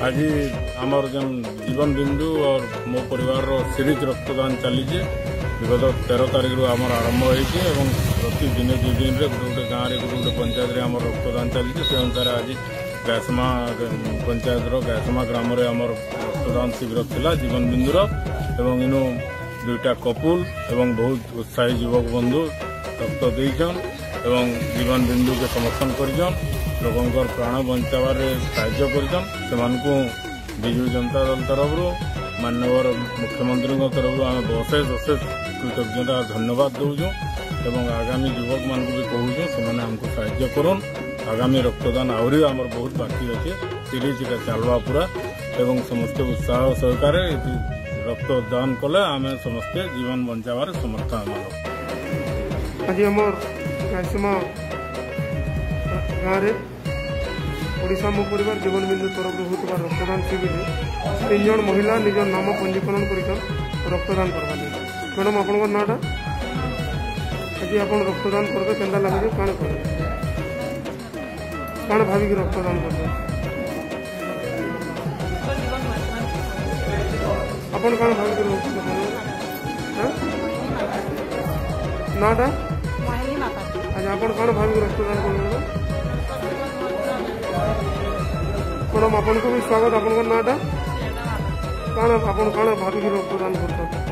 आज आमर जन जीवन बिंदु और मो परिवार सीरीज रक्तदान चली विगत 13 तारिख आम आरंभ होती प्रति दिन 2 दिन गोटे गोटे गाँव में गोटे पंचायत आम रक्तदान चली से अनुसार आज गायसमा पंचायत गायसमा ग्राम आम रक्तदान शिविर थिला जीवन बिंदुर एवं इनु 2टा कपुल एवं बहुत उत्साही युवक बंधु रक्त देचन एवं जीवन बिंदु के समर्थन करजन लोकों प्राण बचावर साहाय्य करजन विजु जनता दल तरफ माननीय मुख्यमंत्री तरफ आम अशेष अशेष कृतज्ञता धन्यवाद दौचु एवं आगामी युवक मान भी कहूँ से आमको साहाय्य करन आगामी रक्तदान आहरी आमर बहुत बाकी अच्छे सीरीज चलवा पूरा एवं समस्ते उत्साह सहकार रक्तदान कले आम समस्ते जीवन बचावर समर्थन आज आमर गायसमा गाँव ओडिशा मो परिवार जीवन बिंदु तरफ होता रक्तदान शिविर 3 जन महिला निज नाम पंजीकरण कर रक्तदान करवा मैडम आपण नाटा आज आप रक्तदान करते केन्दा लगे कण कर कण भाविक रक्तदान करते आपण कण भाविक नाटा आज आप भाविक रक्तदान कर मैडम आपन को भी स्वागत आपन नाटा कण आप भाविक रक्तदान करते